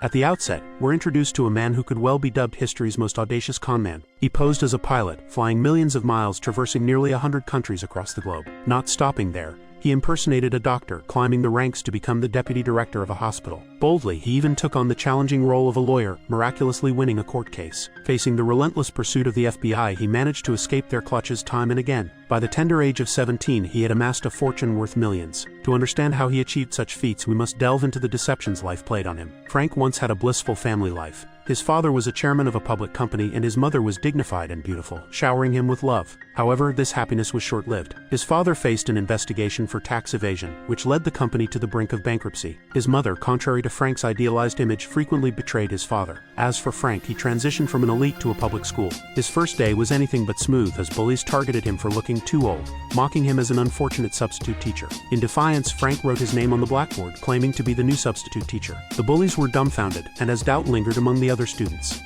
At the outset, we're introduced to a man who could well be dubbed history's most audacious conman. He posed as a pilot, flying millions of miles, traversing nearly 100 countries across the globe. Not stopping there, he impersonated a doctor, climbing the ranks to become the deputy director of a hospital. Boldly, he even took on the challenging role of a lawyer, miraculously winning a court case. Facing the relentless pursuit of the FBI, he managed to escape their clutches time and again. By the tender age of 17, he had amassed a fortune worth millions. To understand how he achieved such feats, we must delve into the deceptions life played on him. Frank once had a blissful family life. His father was a chairman of a public company and his mother was dignified and beautiful, showering him with love. However, this happiness was short-lived. His father faced an investigation for tax evasion, which led the company to the brink of bankruptcy. His mother, contrary to Frank's idealized image, frequently betrayed his father. As for Frank, he transitioned from an elite to a public school. His first day was anything but smooth as bullies targeted him for looking too old, mocking him as an unfortunate substitute teacher. In defiance, Frank wrote his name on the blackboard, claiming to be the new substitute teacher. The bullies were dumbfounded, and as doubt lingered among the other students,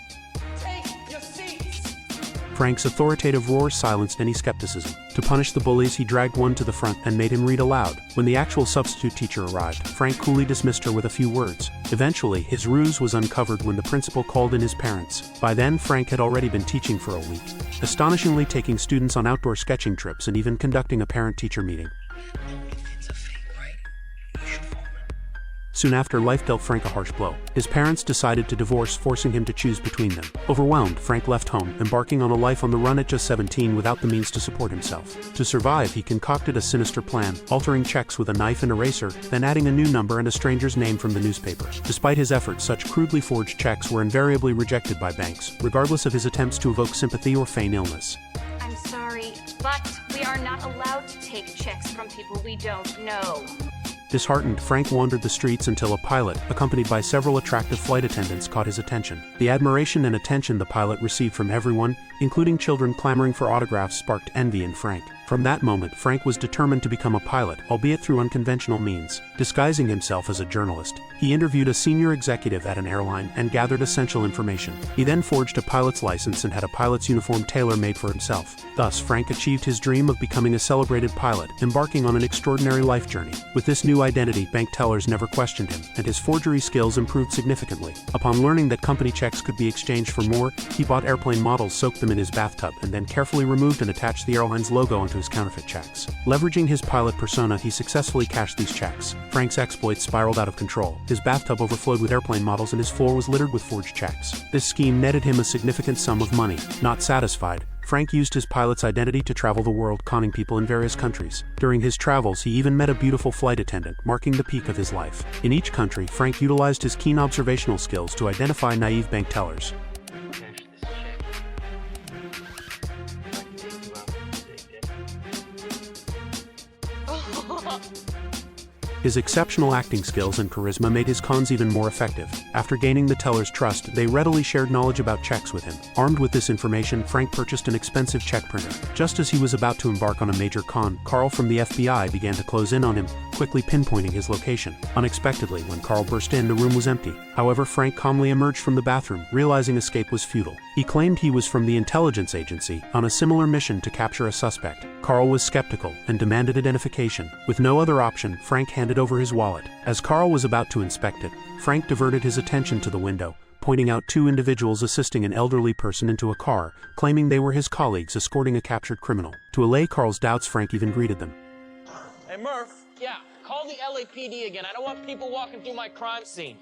Frank's authoritative roar silenced any skepticism. To punish the bullies, he dragged one to the front and made him read aloud. When the actual substitute teacher arrived, Frank coolly dismissed her with a few words. Eventually, his ruse was uncovered when the principal called in his parents. By then, Frank had already been teaching for a week, astonishingly taking students on outdoor sketching trips and even conducting a parent-teacher meeting. Soon after, life dealt Frank a harsh blow. His parents decided to divorce, forcing him to choose between them. Overwhelmed, Frank left home, embarking on a life on the run at just 17 without the means to support himself. To survive, he concocted a sinister plan, altering checks with a knife and eraser, then adding a new number and a stranger's name from the newspaper. Despite his efforts, such crudely forged checks were invariably rejected by banks, regardless of his attempts to evoke sympathy or feign illness. I'm sorry, but we are not allowed to take checks from people we don't know. Disheartened, Frank wandered the streets until a pilot, accompanied by several attractive flight attendants, caught his attention. The admiration and attention the pilot received from everyone, including children clamoring for autographs, sparked envy in Frank. From that moment, Frank was determined to become a pilot, albeit through unconventional means. Disguising himself as a journalist, he interviewed a senior executive at an airline and gathered essential information. He then forged a pilot's license and had a pilot's uniform tailor-made for himself. Thus, Frank achieved his dream of becoming a celebrated pilot, embarking on an extraordinary life journey. With this new identity, bank tellers never questioned him, and his forgery skills improved significantly. Upon learning that company checks could be exchanged for more, he bought airplane models, soaked them in his bathtub, and then carefully removed and attached the airline's logo onto his counterfeit checks. Leveraging his pilot persona, he successfully cashed these checks. Frank's exploits spiraled out of control. His bathtub overflowed with airplane models and his floor was littered with forged checks. This scheme netted him a significant sum of money. Not satisfied, Frank used his pilot's identity to travel the world, conning people in various countries. During his travels, he even met a beautiful flight attendant, marking the peak of his life. In each country, Frank utilized his keen observational skills to identify naive bank tellers. His exceptional acting skills and charisma made his cons even more effective. After gaining the teller's trust, they readily shared knowledge about checks with him. Armed with this information, Frank purchased an expensive check printer. Just as he was about to embark on a major con, Carl from the FBI began to close in on him, quickly pinpointing his location. Unexpectedly, when Carl burst in, the room was empty. However, Frank calmly emerged from the bathroom, realizing escape was futile. He claimed he was from the intelligence agency, on a similar mission to capture a suspect. Carl was skeptical and demanded identification. With no other option, Frank handed over his wallet. As Carl was about to inspect it, Frank diverted his attention to the window, pointing out two individuals assisting an elderly person into a car, claiming they were his colleagues escorting a captured criminal. To allay Carl's doubts, Frank even greeted them. Hey Murph, yeah, call the LAPD again. I don't want people walking through my crime scene.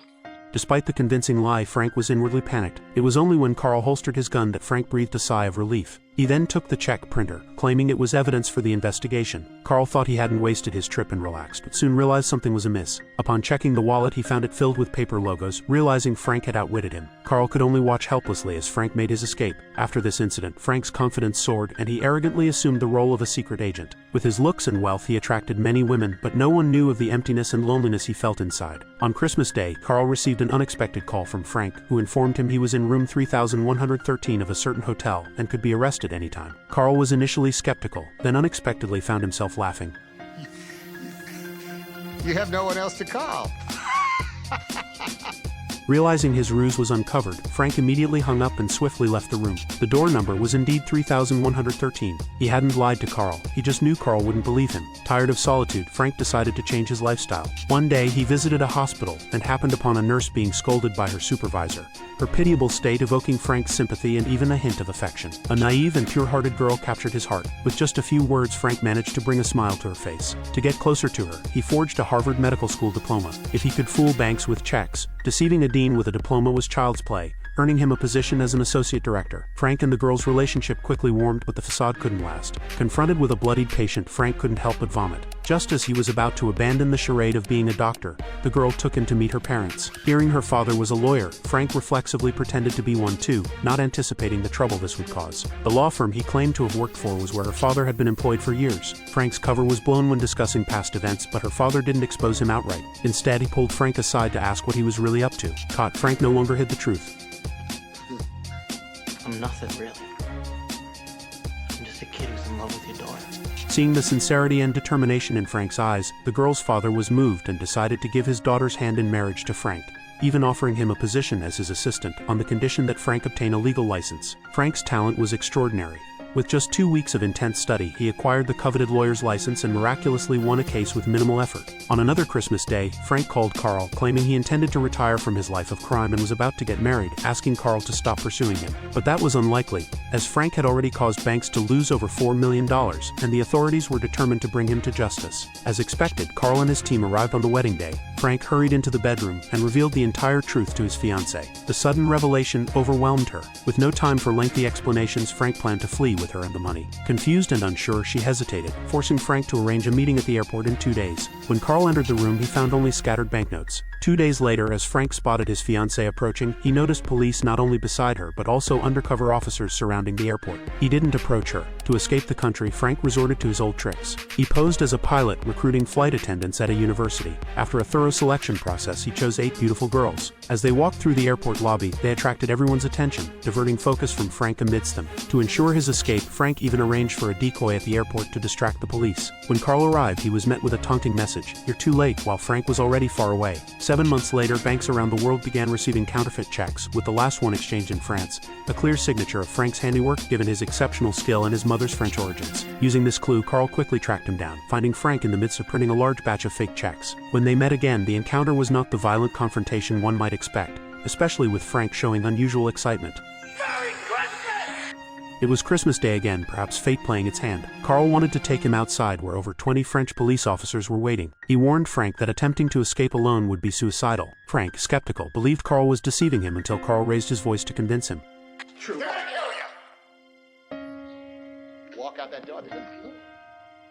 Despite the convincing lie, Frank was inwardly panicked. It was only when Carl holstered his gun that Frank breathed a sigh of relief. He then took the check printer, claiming it was evidence for the investigation. Carl thought he hadn't wasted his trip and relaxed, but soon realized something was amiss. Upon checking the wallet, he found it filled with paper logos, realizing Frank had outwitted him. Carl could only watch helplessly as Frank made his escape. After this incident, Frank's confidence soared, and he arrogantly assumed the role of a secret agent. With his looks and wealth, he attracted many women, but no one knew of the emptiness and loneliness he felt inside. On Christmas Day, Carl received an unexpected call from Frank, who informed him he was in room 3113 of a certain hotel and could be arrested anytime. Carl was initially skeptical, then unexpectedly found himself laughing. You have no one else to call. Realizing his ruse was uncovered, Frank immediately hung up and swiftly left the room. The door number was indeed 3113. He hadn't lied to Carl, he just knew Carl wouldn't believe him. Tired of solitude, Frank decided to change his lifestyle. One day, he visited a hospital and happened upon a nurse being scolded by her supervisor, her pitiable state evoking Frank's sympathy and even a hint of affection. A naive and pure-hearted girl captured his heart. With just a few words, Frank managed to bring a smile to her face. To get closer to her, he forged a Harvard Medical School diploma. If he could fool banks with checks, deceiving a dean with a diploma was child's play, earning him a position as an associate director. Frank and the girl's relationship quickly warmed, but the facade couldn't last. Confronted with a bloodied patient, Frank couldn't help but vomit. Just as he was about to abandon the charade of being a doctor, the girl took him to meet her parents. Hearing her father was a lawyer, Frank reflexively pretended to be one too, not anticipating the trouble this would cause. The law firm he claimed to have worked for was where her father had been employed for years. Frank's cover was blown when discussing past events, but her father didn't expose him outright. Instead, he pulled Frank aside to ask what he was really up to. Caught, Frank no longer hid the truth. I'm nothing, really. I'm just a kid who's in love with your daughter. Seeing the sincerity and determination in Frank's eyes, the girl's father was moved and decided to give his daughter's hand in marriage to Frank, even offering him a position as his assistant on the condition that Frank obtain a legal license. Frank's talent was extraordinary. With just 2 weeks of intense study, he acquired the coveted lawyer's license and miraculously won a case with minimal effort. On another Christmas day, Frank called Carl, claiming he intended to retire from his life of crime and was about to get married, asking Carl to stop pursuing him. But that was unlikely, as Frank had already caused banks to lose over $4 million, and the authorities were determined to bring him to justice. As expected, Carl and his team arrived on the wedding day. Frank hurried into the bedroom and revealed the entire truth to his fiancée. The sudden revelation overwhelmed her. With no time for lengthy explanations, Frank planned to flee with her and the money. Confused and unsure, she hesitated, forcing Frank to arrange a meeting at the airport in 2 days. When Carl entered the room, he found only scattered banknotes. 2 days later, as Frank spotted his fiancée approaching, he noticed police not only beside her but also undercover officers surrounding the airport. He didn't approach her. To escape the country, Frank resorted to his old tricks. He posed as a pilot, recruiting flight attendants at a university. After a thorough selection process, he chose 8 beautiful girls. As they walked through the airport lobby, they attracted everyone's attention, diverting focus from Frank amidst them. To ensure his escape, Frank even arranged for a decoy at the airport to distract the police. When Carl arrived, he was met with a taunting message, "You're too late," while Frank was already far away. 7 months later, banks around the world began receiving counterfeit checks, with the last one exchanged in France, a clear signature of Frank's handiwork given his exceptional skill and his mother's French origins. Using this clue, Carl quickly tracked him down, finding Frank in the midst of printing a large batch of fake checks. When they met again, the encounter was not the violent confrontation one might expect, especially with Frank showing unusual excitement. It was Christmas Day again, perhaps fate playing its hand. Carl wanted to take him outside where over 20 French police officers were waiting. He warned Frank that attempting to escape alone would be suicidal. Frank, skeptical, believed Carl was deceiving him until Carl raised his voice to convince him. True. Walk out that door.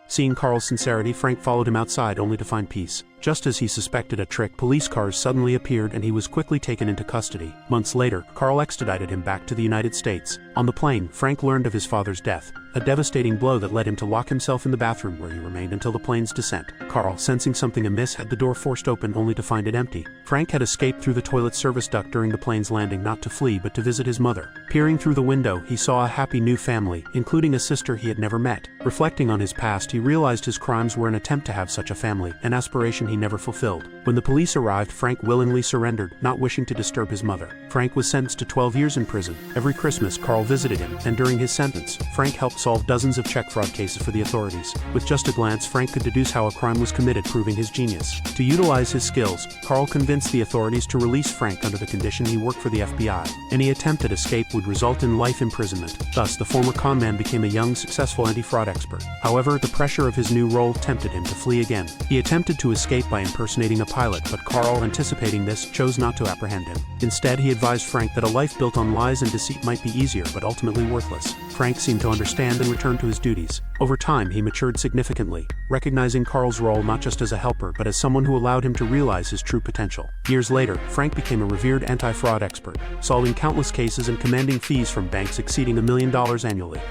Seeing Carl's sincerity, Frank followed him outside only to find peace. Just as he suspected a trick, police cars suddenly appeared and he was quickly taken into custody. Months later, Carl extradited him back to the United States. On the plane, Frank learned of his father's death, a devastating blow that led him to lock himself in the bathroom where he remained until the plane's descent. Carl, sensing something amiss, had the door forced open only to find it empty. Frank had escaped through the toilet service duct during the plane's landing, not to flee but to visit his mother. Peering through the window, he saw a happy new family, including a sister he had never met. Reflecting on his past, he realized his crimes were an attempt to have such a family, an aspiration he never fulfilled. When the police arrived, Frank willingly surrendered, not wishing to disturb his mother. Frank was sentenced to 12 years in prison. Every Christmas, Carl visited him, and during his sentence, Frank helped solve dozens of check fraud cases for the authorities. With just a glance, Frank could deduce how a crime was committed, proving his genius. To utilize his skills, Carl convinced the authorities to release Frank under the condition he worked for the FBI. Any attempt at escape would result in life imprisonment. Thus, the former conman became a young, successful anti-fraud expert. However, the pressure of his new role tempted him to flee again. He attempted to escape by impersonating a pilot, but Carl, anticipating this, chose not to apprehend him. Instead, he advised Frank that a life built on lies and deceit might be easier, but ultimately worthless. Frank seemed to understand and returned to his duties. Over time, he matured significantly, recognizing Carl's role not just as a helper, but as someone who allowed him to realize his true potential. Years later, Frank became a revered anti-fraud expert, solving countless cases and commanding fees from banks exceeding $1 million annually.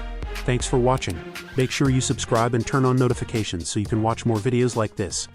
Thanks for watching. Make sure you subscribe and turn on notifications so you can watch more videos like this.